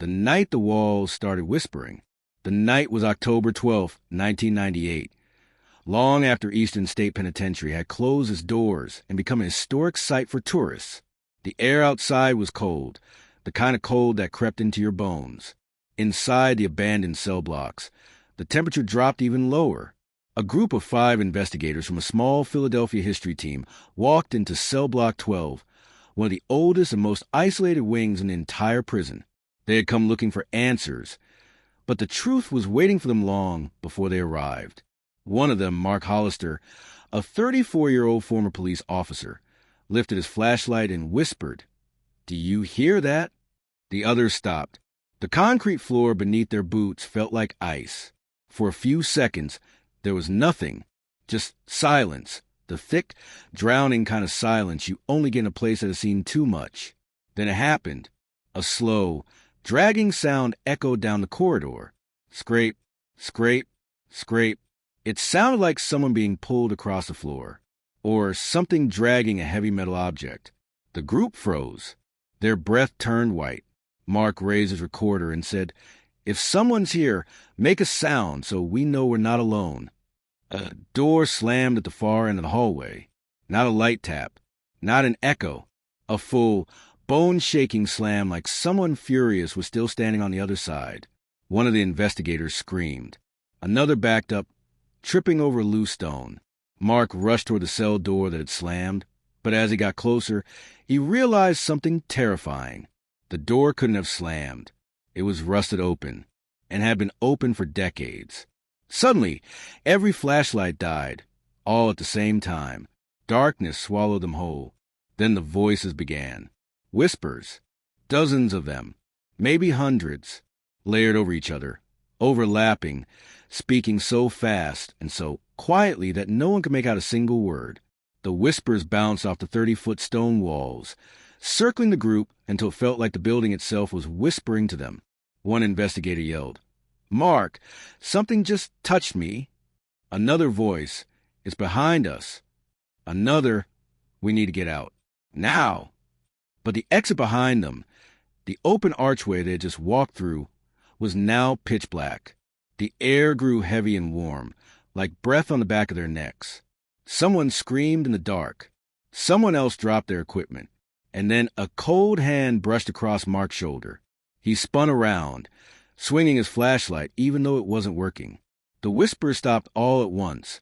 the night the walls started whispering. The night was October 12, 1998. Long after Eastern State Penitentiary had closed its doors and become a historic site for tourists. The air outside was cold, the kind of cold that crept into your bones. Inside the abandoned cell blocks, the temperature dropped even lower. A group of 5 investigators from a small Philadelphia history team walked into Cellblock 12, one of the oldest and most isolated wings in the entire prison. They had come looking for answers, but the truth was waiting for them long before they arrived. One of them, Mark Hollister, a 34-year-old former police officer, lifted his flashlight and whispered, "Do you hear that?" The others stopped. The concrete floor beneath their boots felt like ice. For a few seconds, there was nothing, just silence, the thick, drowning kind of silence you only get in a place that has seen too much. Then it happened. A slow, dragging sound echoed down the corridor. Scrape, scrape, scrape. It sounded like someone being pulled across the floor, or something dragging a heavy metal object. The group froze. Their breath turned white. Mark raised his recorder and said, "If someone's here, make a sound so we know we're not alone." A door slammed at the far end of the hallway. Not a light tap, not an echo. A full, bone-shaking slam like someone furious was still standing on the other side. One of the investigators screamed. Another backed up, tripping over a loose stone. Mark rushed toward the cell door that had slammed, but as he got closer, he realized something terrifying. The door couldn't have slammed. It was rusted open, and had been open for decades. Suddenly, every flashlight died, all at the same time. Darkness swallowed them whole. Then the voices began. Whispers. Dozens of them, maybe hundreds, layered over each other, overlapping, speaking so fast and so quietly that no one could make out a single word. The whispers bounced off the 30-foot stone walls, circling the group until it felt like the building itself was whispering to them. One investigator yelled, "Mark, something just touched me." Another voice, "It's behind us." Another, "We need to get out. Now." But the exit behind them, the open archway they had just walked through, was now pitch black. The air grew heavy and warm, like breath on the back of their necks. Someone screamed in the dark. Someone else dropped their equipment. And then a cold hand brushed across Mark's shoulder. He spun around, swinging his flashlight even though it wasn't working. The whispers stopped all at once,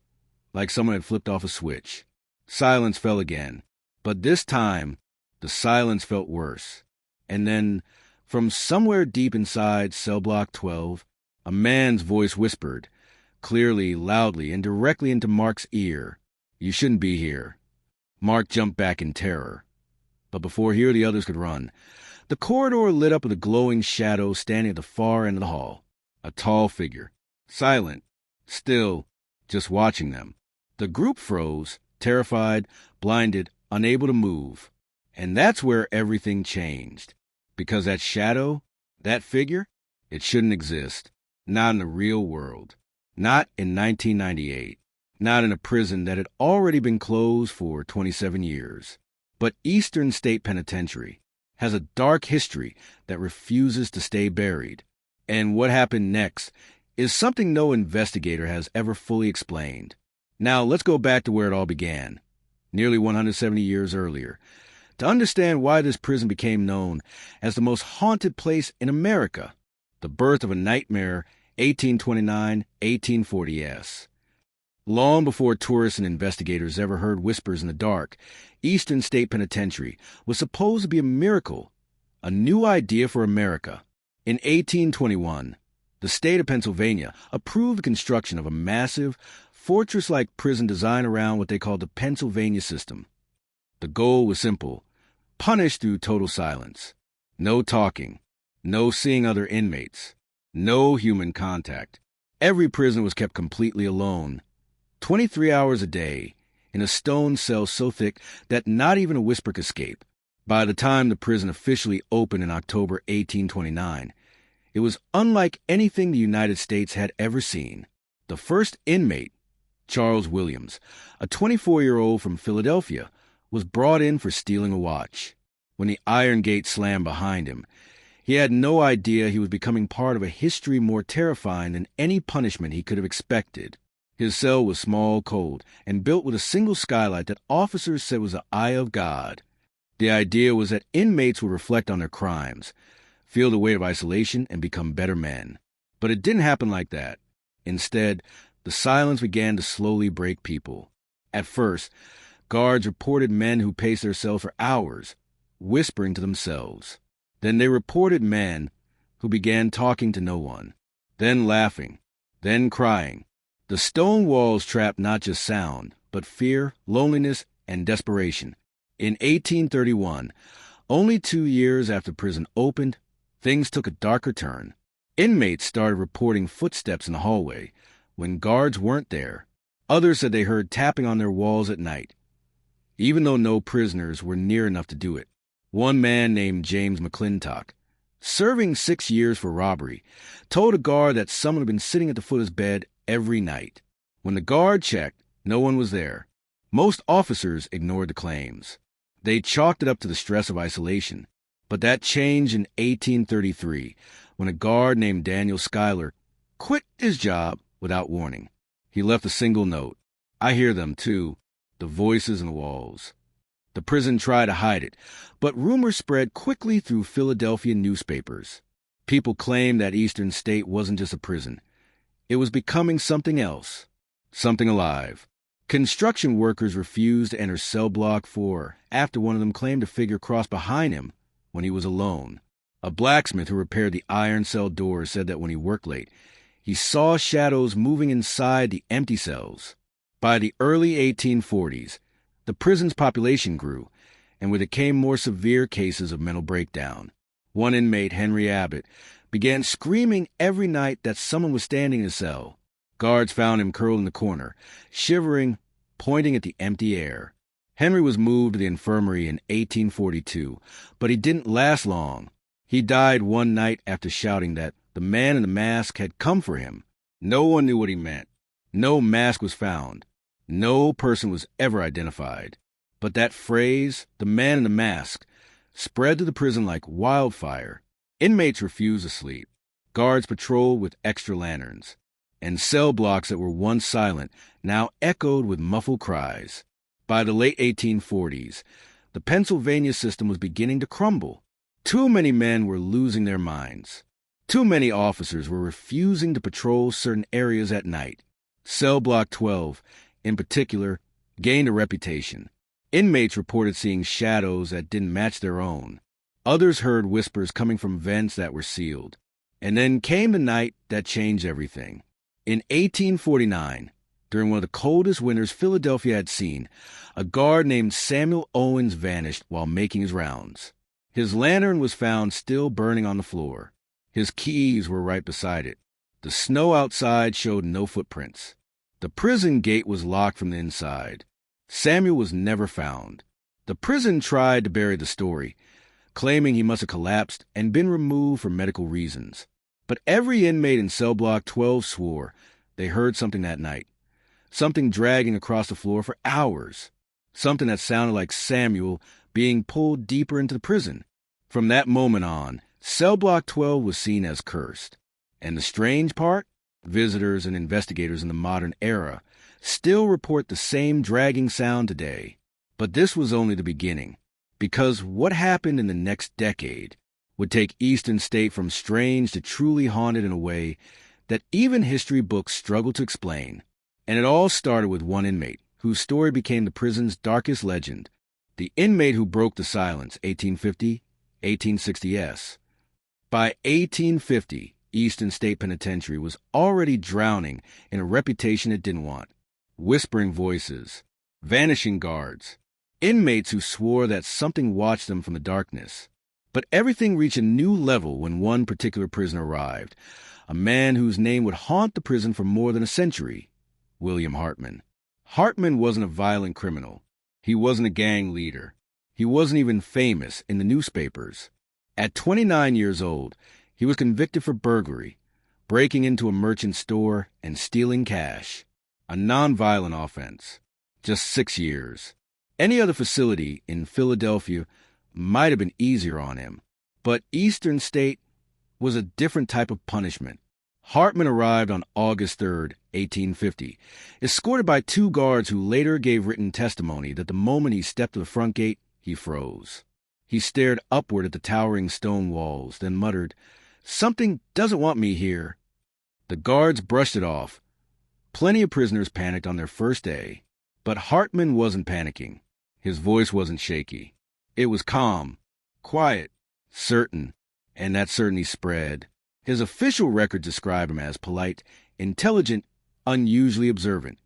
like someone had flipped off a switch. Silence fell again, but this time, the silence felt worse. And then, from somewhere deep inside Cellblock 12, a man's voice whispered, clearly, loudly, and directly into Mark's ear, "You shouldn't be here." Mark jumped back in terror. But before he or the others could run, the corridor lit up with a glowing shadow standing at the far end of the hall. A tall figure, silent, still, just watching them. The group froze, terrified, blinded, unable to move. And that's where everything changed. Because that shadow, that figure, it shouldn't exist. Not in the real world. Not in 1998. Not in a prison that had already been closed for 27 years. But Eastern State Penitentiary has a dark history that refuses to stay buried. And what happened next is something no investigator has ever fully explained. Now let's go back to where it all began, nearly 170 years earlier, to understand why this prison became known as the most haunted place in America, the birth of a nightmare 1829-1840s. Long before tourists and investigators ever heard whispers in the dark, Eastern State Penitentiary was supposed to be a miracle, a new idea for America. In 1821, the state of Pennsylvania approved the construction of a massive, fortress-like prison designed around what they called the Pennsylvania system. The goal was simple: punish through total silence. No talking, no seeing other inmates, no human contact. Every prisoner was kept completely alone, 23 hours a day, in a stone cell so thick that not even a whisper could escape. By the time the prison officially opened in October 1829, it was unlike anything the United States had ever seen. The first inmate, Charles Williams, a 24-year-old from Philadelphia, was brought in for stealing a watch. When the iron gate slammed behind him, He had no idea he was becoming part of a history more terrifying than any punishment he could have expected. His cell was small, cold, and built with a single skylight that officers said was the eye of God. The idea was that inmates would reflect on their crimes, feel the weight of isolation, and become better men. But it didn't happen like that. Instead, the silence began to slowly break people. At first, guards reported men who paced their cells for hours, whispering to themselves. Then they reported men who began talking to no one, then laughing, then crying. The stone walls trapped not just sound, but fear, loneliness, and desperation. In 1831, only 2 years after prison opened, things took a darker turn. Inmates started reporting footsteps in the hallway when guards weren't there. Others said they heard tapping on their walls at night, even though no prisoners were near enough to do it. One man named James McClintock, serving 6 years for robbery, told a guard that someone had been sitting at the foot of his bed every night. When the guard checked, no one was there. Most officers ignored the claims. They chalked it up to the stress of isolation. But that changed in 1833, when a guard named Daniel Schuyler quit his job without warning. He left a single note. I hear them, too, the voices in the walls. The prison tried to hide it, but rumors spread quickly through Philadelphia newspapers. People claimed that Eastern State wasn't just a prison. It was becoming something else, something alive. Construction workers refused to enter Cellblock 4 after one of them claimed a figure crossed behind him when he was alone. A blacksmith who repaired the iron cell doors said that when he worked late, he saw shadows moving inside the empty cells. By the early 1840s, the prison's population grew, and with it came more severe cases of mental breakdown. One inmate, Henry Abbott, began screaming every night that someone was standing in his cell. Guards found him curled in the corner, shivering, pointing at the empty air. Henry was moved to the infirmary in 1842, but he didn't last long. He died one night after shouting that the man in the mask had come for him. No one knew what he meant. No mask was found. No person was ever identified. But that phrase, the man in the mask, spread to the prison like wildfire. Inmates refused to sleep. Guards patrolled with extra lanterns. And cell blocks that were once silent now echoed with muffled cries. By the late 1840s, the Pennsylvania system was beginning to crumble. Too many men were losing their minds. Too many officers were refusing to patrol certain areas at night. Cell Block 12, in particular, gained a reputation. Inmates reported seeing shadows that didn't match their own. Others heard whispers coming from vents that were sealed. And then came the night that changed everything. In 1849, during one of the coldest winters Philadelphia had seen, a guard named Samuel Owens vanished while making his rounds. His lantern was found still burning on the floor. His keys were right beside it. The snow outside showed no footprints. The prison gate was locked from the inside. Samuel was never found. The prison tried to bury the story, claiming he must have collapsed and been removed for medical reasons. But every inmate in Cell Block 12 swore they heard something that night. Something dragging across the floor for hours. Something that sounded like Samuel being pulled deeper into the prison. From that moment on, Cell Block 12 was seen as cursed. And the strange part? Visitors and investigators in the modern era still report the same dragging sound today. But this was only the beginning. Because what happened in the next decade would take Eastern State from strange to truly haunted in a way that even history books struggle to explain. And it all started with one inmate, whose story became the prison's darkest legend. The inmate who broke the silence, 1850, 1860s. By 1850, Eastern State Penitentiary was already drowning in a reputation it didn't want. Whispering voices, vanishing guards, inmates who swore that something watched them from the darkness. But everything reached a new level when one particular prisoner arrived, a man whose name would haunt the prison for more than a century, William Hartman. Hartman wasn't a violent criminal. He wasn't a gang leader. He wasn't even famous in the newspapers. At 29 years old, he was convicted for burglary, breaking into a merchant store and stealing cash, a non-violent offense. Just 6 years. Any other facility in Philadelphia might have been easier on him. But Eastern State was a different type of punishment. Hartman arrived on August 3rd, 1850, escorted by 2 guards who later gave written testimony that the moment he stepped to the front gate, he froze. He stared upward at the towering stone walls, then muttered, "Something doesn't want me here." The guards brushed it off. Plenty of prisoners panicked on their first day, but Hartman wasn't panicking. His voice wasn't shaky. It was calm, quiet, certain, and that certainty spread. His official record described him as polite, intelligent, unusually observant.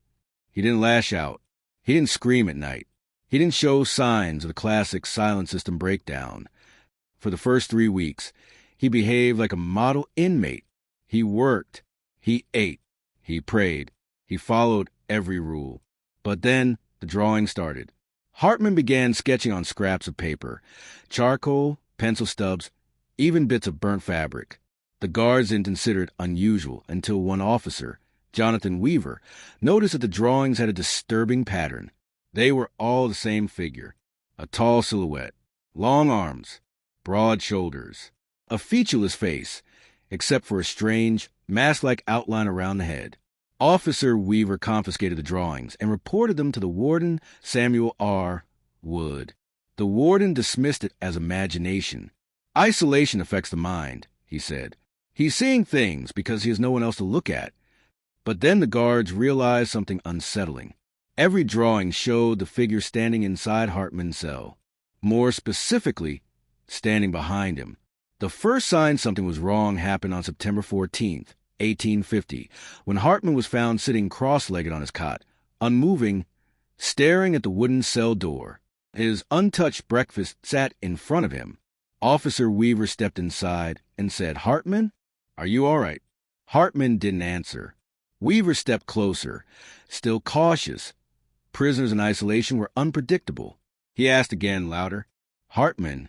He didn't lash out. He didn't scream at night. He didn't show signs of the classic silent system breakdown. For the first 3 weeks, he behaved like a model inmate. He worked. He ate. He prayed. He followed every rule. But then the drawing started. Hartman began sketching on scraps of paper, charcoal, pencil stubs, even bits of burnt fabric. The guards didn't consider it unusual until one officer, Jonathan Weaver, noticed that the drawings had a disturbing pattern. They were all the same figure, a tall silhouette, long arms, broad shoulders, a featureless face, except for a strange, mask-like outline around the head. Officer Weaver confiscated the drawings and reported them to the warden, Samuel R. Wood. The warden dismissed it as imagination. "Isolation affects the mind," he said. "He's seeing things because he has no one else to look at." But then the guards realized something unsettling. Every drawing showed the figure standing inside Hartman's cell. More specifically, standing behind him. The first sign something was wrong happened on September 14th, 1850, when Hartman was found sitting cross-legged on his cot, unmoving, staring at the wooden cell door. His untouched breakfast sat in front of him. Officer Weaver stepped inside and said, "Hartman, are you all right?" Hartman didn't answer. Weaver stepped closer, still cautious. Prisoners in isolation were unpredictable. He asked again, louder, "Hartman."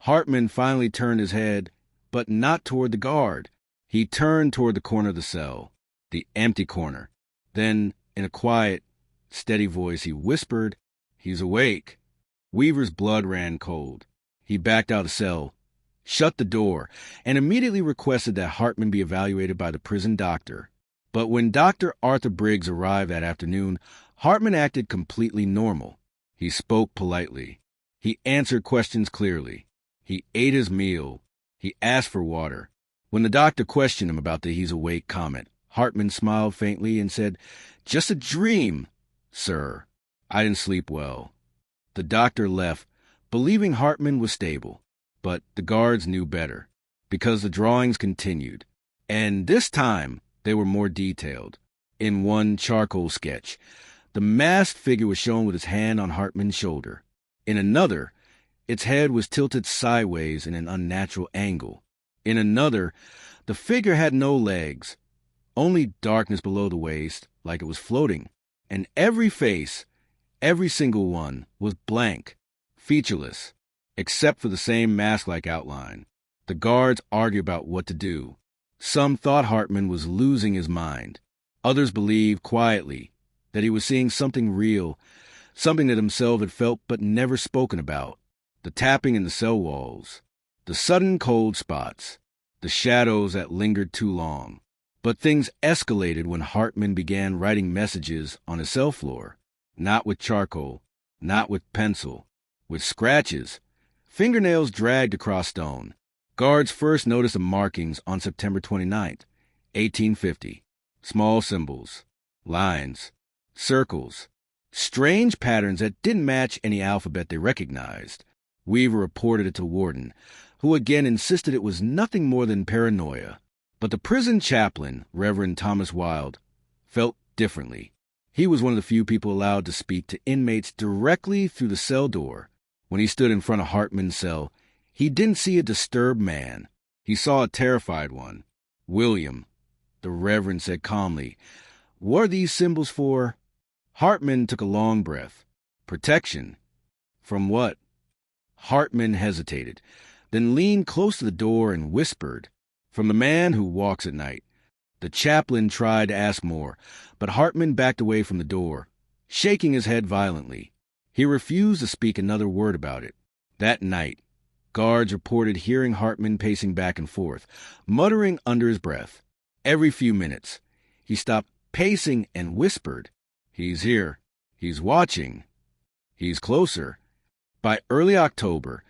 Hartman finally turned his head, but not toward the guard. He turned toward the corner of the cell, the empty corner. Then, in a quiet, steady voice, he whispered, "He's awake." Weaver's blood ran cold. He backed out of the cell, shut the door, and immediately requested that Hartman be evaluated by the prison doctor. But when Dr. Arthur Briggs arrived that afternoon, Hartman acted completely normal. He spoke politely. He answered questions clearly. He ate his meal. He asked for water. When the doctor questioned him about the "he's awake" comment, Hartman smiled faintly and said, "Just a dream, sir. I didn't sleep well." The doctor left, believing Hartman was stable. But the guards knew better, because the drawings continued. And this time, they were more detailed. In one charcoal sketch, the masked figure was shown with his hand on Hartman's shoulder. In another, its head was tilted sideways in an unnatural angle. In another, the figure had no legs, only darkness below the waist, like it was floating. And every face, every single one, was blank, featureless, except for the same mask-like outline. The guards argued about what to do. Some thought Hartman was losing his mind. Others believed quietly that he was seeing something real, something that himself had felt but never spoken about. The tapping in the cell walls, the sudden cold spots, the shadows that lingered too long. But things escalated when Hartman began writing messages on his cell floor, not with charcoal, not with pencil, with scratches, fingernails dragged across stone. Guards first noticed the markings on September 29th, 1850. Small symbols, lines, circles, strange patterns that didn't match any alphabet they recognized. Weaver reported it to the warden, who again insisted it was nothing more than paranoia. But the prison chaplain, Reverend Thomas Wilde, felt differently. He was one of the few people allowed to speak to inmates directly through the cell door. When he stood in front of Hartman's cell, he didn't see a disturbed man. He saw a terrified one. "William," the Reverend said calmly, "what are these symbols for?" Hartman took a long breath. "Protection." "From what?" Hartman hesitated, then leaned close to the door and whispered, "From the man who walks at night." The chaplain tried to ask more, but Hartman backed away from the door, shaking his head violently. He refused to speak another word about it. That night, Guards reported hearing Hartman pacing back and forth, muttering under his breath. Every few minutes, he stopped pacing and whispered, "He's here. He's watching. He's closer." By early October,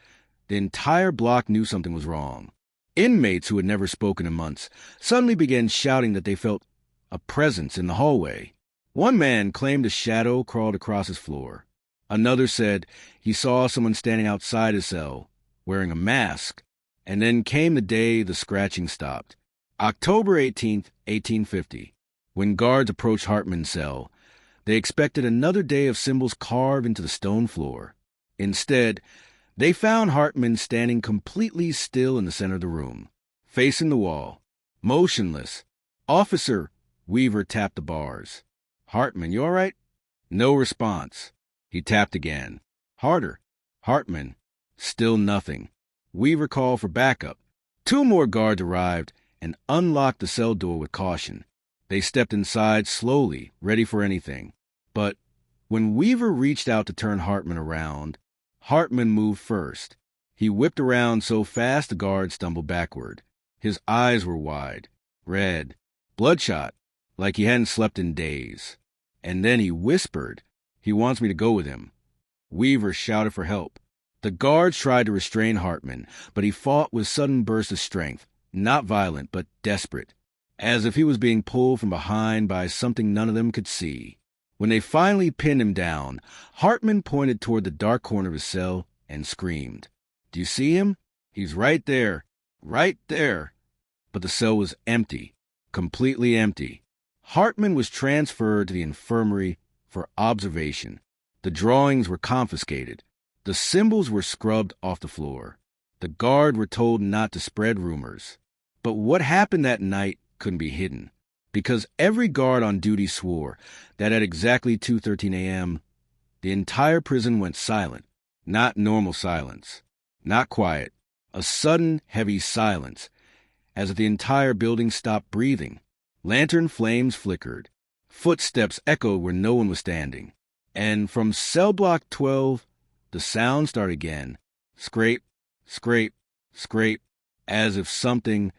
the entire block knew something was wrong. Inmates who had never spoken in months suddenly began shouting that they felt a presence in the hallway. One man claimed a shadow crawled across his floor. Another said he saw someone standing outside his cell, wearing a mask. And then came the day the scratching stopped. October 18th, 1850. When guards approached Hartman's cell, they expected another day of symbols carved into the stone floor. Instead, they found Hartman standing completely still in the center of the room, facing the wall, motionless. "Officer," Weaver tapped the bars. "Hartman, you all right?" No response. He tapped again. Harder. Hartman. Still nothing. Weaver called for backup. 2 more guards arrived and unlocked the cell door with caution. They stepped inside slowly, ready for anything. But when Weaver reached out to turn Hartman around, Hartman moved first. He whipped around so fast the guard stumbled backward. His eyes were wide, red, bloodshot, like he hadn't slept in days. And then he whispered, "He wants me to go with him." Weaver shouted for help. The guards tried to restrain Hartman, but he fought with sudden bursts of strength, not violent, but desperate, as if he was being pulled from behind by something none of them could see. When they finally pinned him down, Hartman pointed toward the dark corner of his cell and screamed, "Do you see him? He's right there, right there." But the cell was empty, completely empty. Hartman was transferred to the infirmary for observation. The drawings were confiscated. The symbols were scrubbed off the floor. The guard were told not to spread rumors. But what happened that night couldn't be hidden, because every guard on duty swore that at exactly 2:13 a.m., the entire prison went silent. Not normal silence, not quiet, a sudden, heavy silence, as if the entire building stopped breathing. Lantern flames flickered. Footsteps echoed where no one was standing. And from Cellblock 12, the sound started again. Scrape, scrape, scrape, as if something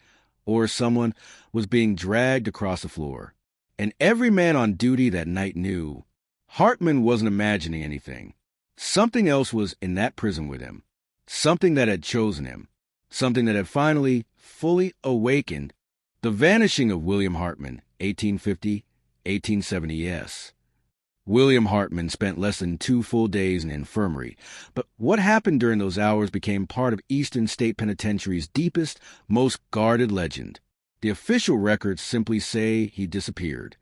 or someone was being dragged across the floor. And every man on duty that night knew Hartman wasn't imagining anything. Something else was in that prison with him. Something that had chosen him. Something that had finally, fully awakened. The vanishing of William Hartman, 1850, 1870. William Hartman spent less than 2 full days in the infirmary, but what happened during those hours became part of Eastern State Penitentiary's deepest, most guarded legend. The official records simply say he disappeared.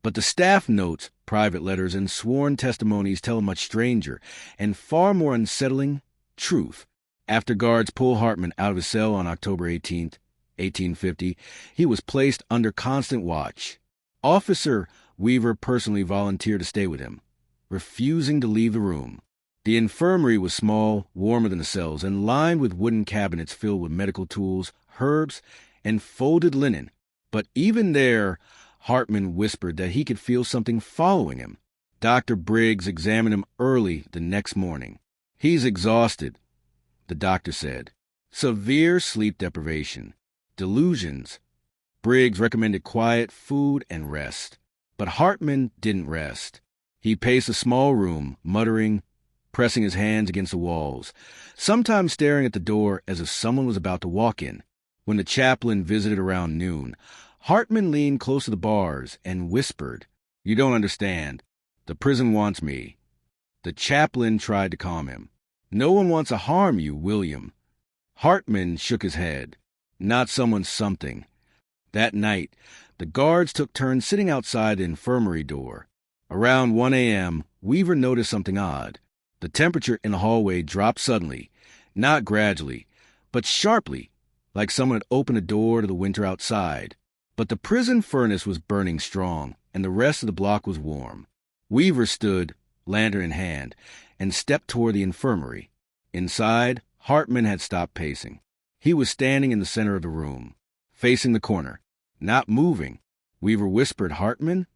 But the staff notes, private letters, and sworn testimonies tell a much stranger and far more unsettling truth. After guards pulled Hartman out of his cell on October 18th, 1850, he was placed under constant watch. Officer Weaver personally volunteered to stay with him, refusing to leave the room. The infirmary was small, warmer than the cells, and lined with wooden cabinets filled with medical tools, herbs, and folded linen. But even there, Hartman whispered that he could feel something following him. Dr. Briggs examined him early the next morning. "He's exhausted," the doctor said. "Severe sleep deprivation. Delusions." Briggs recommended quiet, food, and rest. But Hartman didn't rest. He paced a small room, muttering, pressing his hands against the walls, sometimes staring at the door as if someone was about to walk in. When the chaplain visited around noon, Hartman leaned close to the bars and whispered, "You don't understand. The prison wants me." The chaplain tried to calm him. "No one wants to harm you, William." Hartman shook his head. Not someone, something. That night, the guards took turns sitting outside the infirmary door. Around 1 a.m., Weaver noticed something odd. The temperature in the hallway dropped suddenly, not gradually, but sharply, like someone had opened a door to the winter outside. But the prison furnace was burning strong, and the rest of the block was warm. Weaver stood, lantern in hand, and stepped toward the infirmary. Inside, Hartman had stopped pacing. He was standing in the center of the room, facing the corner, not moving. Weaver whispered, "Hartman?"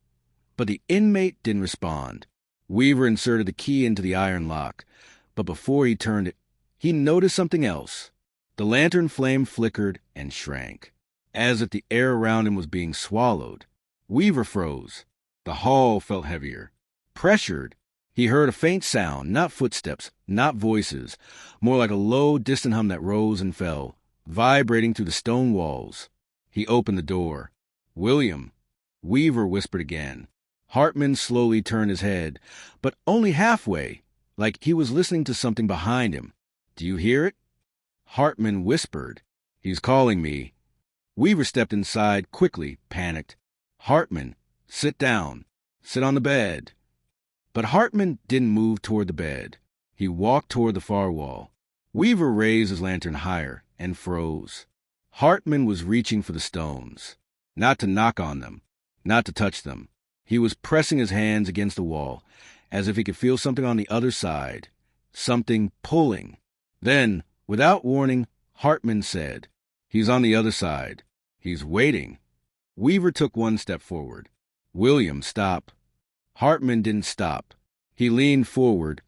But the inmate didn't respond. Weaver inserted the key into the iron lock, but before he turned it, he noticed something else. The lantern flame flickered and shrank, as if the air around him was being swallowed. Weaver froze. The hall felt heavier. Pressured, he heard a faint sound, not footsteps, not voices, more like a low, distant hum that rose and fell, vibrating through the stone walls. He opened the door. "William," Weaver whispered again. Hartman slowly turned his head, but only halfway, like he was listening to something behind him. "Do you hear it?" Hartman whispered. "He's calling me." Weaver stepped inside quickly, panicked. "Hartman, sit down. Sit on the bed." But Hartman didn't move toward the bed. He walked toward the far wall. Weaver raised his lantern higher and froze. Hartman was reaching for the stones, not to knock on them, not to touch them. He was pressing his hands against the wall, as if he could feel something on the other side, something pulling. Then, without warning, Hartman said, "He's on the other side. He's waiting." Weaver took one step forward. "William, stop." Hartman didn't stop. He leaned forward,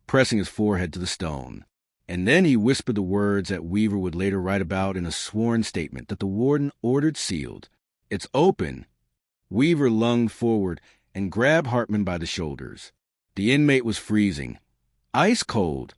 pressing his forehead to the stone. And then he whispered the words that Weaver would later write about in a sworn statement that the warden ordered sealed. "It's open." Weaver lunged forward and grabbed Hartman by the shoulders. The inmate was freezing, ice cold,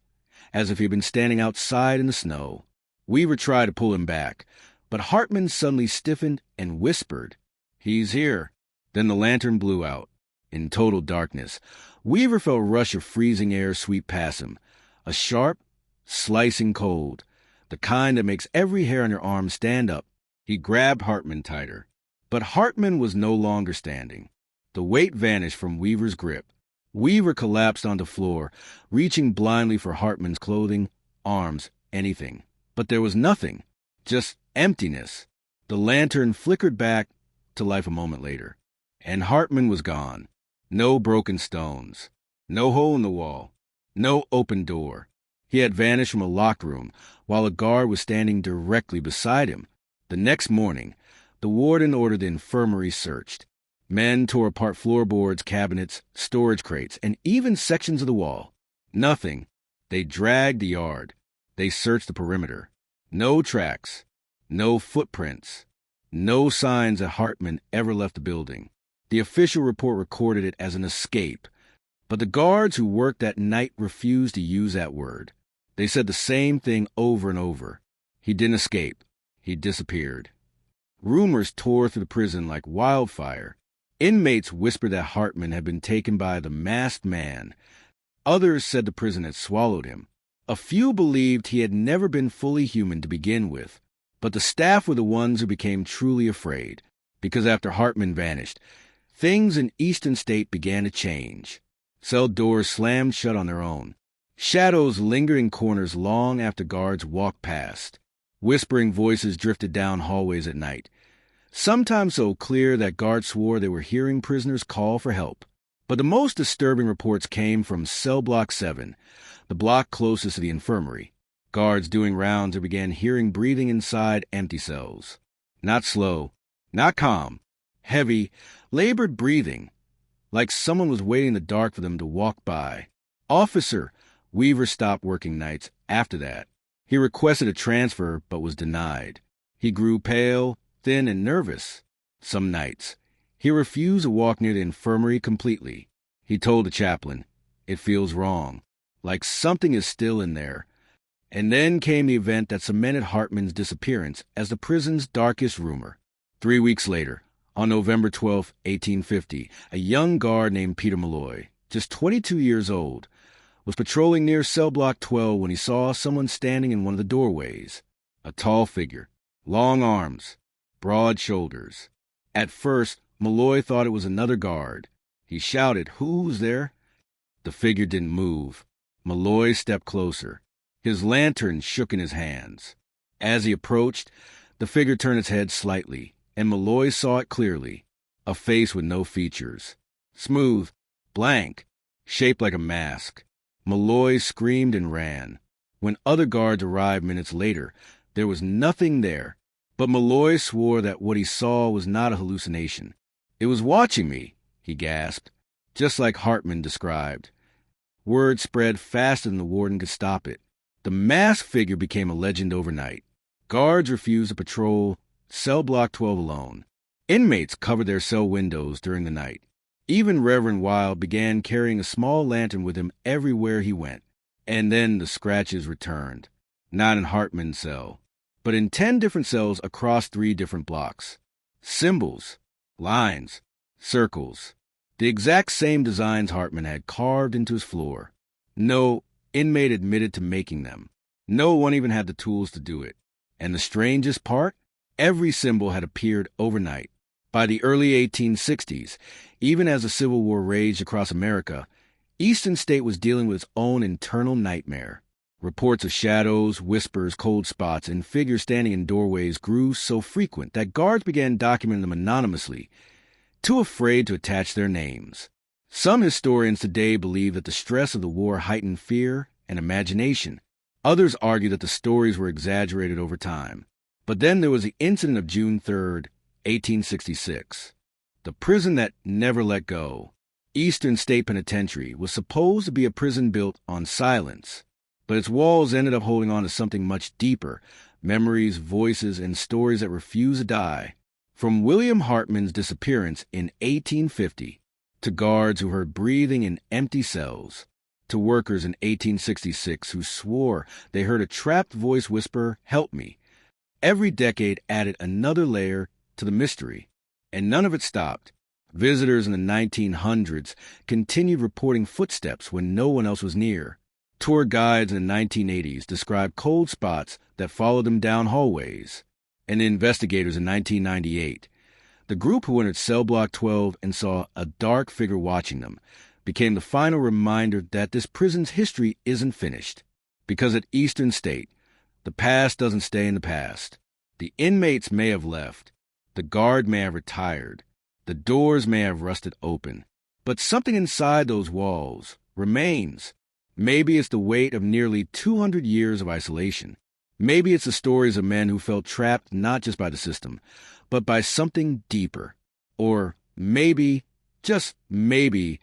as if he'd been standing outside in the snow. Weaver tried to pull him back, but Hartman suddenly stiffened and whispered, "He's here." Then the lantern blew out. In total darkness, Weaver felt a rush of freezing air sweep past him, a sharp, slicing cold, the kind that makes every hair on your arm stand up. He grabbed Hartman tighter. But Hartman was no longer standing. The weight vanished from Weaver's grip. Weaver collapsed onto the floor, reaching blindly for Hartman's clothing, arms, anything. But there was nothing, just emptiness. The lantern flickered back to life a moment later, and Hartman was gone. No broken stones, no hole in the wall, no open door. He had vanished from a locked room, while a guard was standing directly beside him. The next morning, the warden ordered the infirmary searched. Men tore apart floorboards, cabinets, storage crates, and even sections of the wall. Nothing. They dragged the yard. They searched the perimeter. No tracks, no footprints, no signs that Hartman ever left the building. The official report recorded it as an escape, but the guards who worked that night refused to use that word. They said the same thing over and over. He didn't escape. He disappeared. Rumors tore through the prison like wildfire. Inmates whispered that Hartman had been taken by the masked man. Others said the prison had swallowed him. A few believed he had never been fully human to begin with. But the staff were the ones who became truly afraid, because after Hartman vanished, things in Eastern State began to change. Cell doors slammed shut on their own. Shadows lingered in corners long after guards walked past. Whispering voices drifted down hallways at night, sometimes so clear that guards swore they were hearing prisoners call for help. But the most disturbing reports came from Cellblock 7, the block closest to the infirmary. Guards doing rounds began hearing breathing inside empty cells. Not slow, not calm, heavy, labored breathing, like someone was waiting in the dark for them to walk by. "Officer," Weaver stopped working nights after that. He requested a transfer, but was denied. He grew pale, thin, and nervous. Some nights, he refused to walk near the infirmary completely. He told the chaplain, "It feels wrong, like something is still in there." And then came the event that cemented Hartman's disappearance as the prison's darkest rumor. 3 weeks later, on November 12, 1850, a young guard named Peter Malloy, just 22 years old, was patrolling near Cell Block 12 when he saw someone standing in one of the doorways. A tall figure, long arms, broad shoulders. At first, Malloy thought it was another guard. He shouted, "Who's there?" The figure didn't move. Malloy stepped closer. His lantern shook in his hands. As he approached, the figure turned its head slightly, and Malloy saw it clearly. A face with no features. Smooth, blank, shaped like a mask. Malloy screamed and ran. When other guards arrived minutes later, there was nothing there. But Malloy swore that what he saw was not a hallucination. "It was watching me," he gasped, just like Hartman described. Word spread faster than the warden could stop it. The masked figure became a legend overnight. Guards refused to patrol Cellblock 12 alone. Inmates covered their cell windows during the night. Even Reverend Wild began carrying a small lantern with him everywhere he went. And then the scratches returned. Not in Hartman's cell, but in 10 different cells across 3 different blocks. Symbols, lines, circles. The exact same designs Hartman had carved into his floor. No inmate admitted to making them. No one even had the tools to do it. And the strangest part? Every symbol had appeared overnight. By the early 1860s, even as the Civil War raged across America, Eastern State was dealing with its own internal nightmare. Reports of shadows, whispers, cold spots, and figures standing in doorways grew so frequent that guards began documenting them anonymously, too afraid to attach their names. Some historians today believe that the stress of the war heightened fear and imagination. Others argue that the stories were exaggerated over time. But then there was the incident of June 3rd, 1866. The prison that never let go. Eastern State Penitentiary was supposed to be a prison built on silence, but its walls ended up holding on to something much deeper, memories, voices, and stories that refuse to die. From William Hartman's disappearance in 1850, to guards who heard breathing in empty cells, to workers in 1866 who swore they heard a trapped voice whisper, "Help me." Every decade added another layer to the mystery, and none of it stopped. Visitors in the 1900s continued reporting footsteps when no one else was near. Tour guides in the 1980s described cold spots that followed them down hallways. And the investigators in 1998, the group who entered Cellblock 12 and saw a dark figure watching them, became the final reminder that this prison's history isn't finished. Because at Eastern State, the past doesn't stay in the past. The inmates may have left. The guard may have retired. The doors may have rusted open. But something inside those walls remains. Maybe it's the weight of nearly 200 years of isolation. Maybe it's the stories of men who felt trapped not just by the system, but by something deeper. Or maybe, just maybe,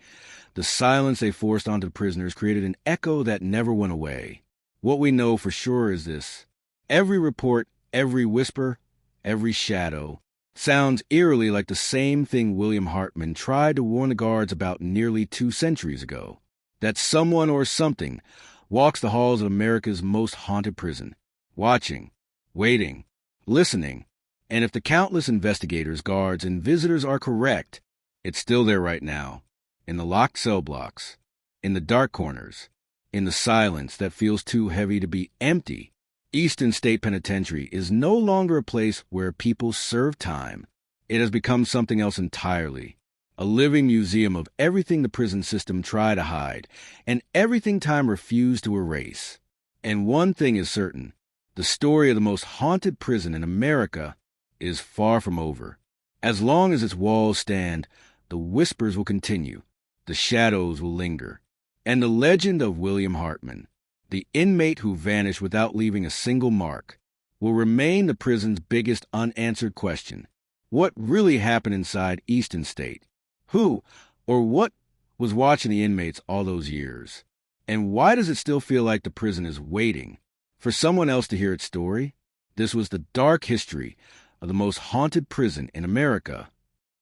the silence they forced onto the prisoners created an echo that never went away. What we know for sure is this: every report, every whisper, every shadow sounds eerily like the same thing William Hartman tried to warn the guards about nearly 2 centuries ago. That someone or something walks the halls of America's most haunted prison, watching, waiting, listening. And if the countless investigators, guards, and visitors are correct, it's still there right now, in the locked cell blocks, in the dark corners, in the silence that feels too heavy to be empty. Eastern State Penitentiary is no longer a place where people serve time. It has become something else entirely. A living museum of everything the prison system tried to hide, and everything time refused to erase. And one thing is certain: the story of the most haunted prison in America is far from over. As long as its walls stand, the whispers will continue, the shadows will linger, and the legend of William Hartman, the inmate who vanished without leaving a single mark, will remain the prison's biggest unanswered question. What really happened inside Eastern State? Who or what was watching the inmates all those years? And why does it still feel like the prison is waiting for someone else to hear its story? This was the dark history of the most haunted prison in America.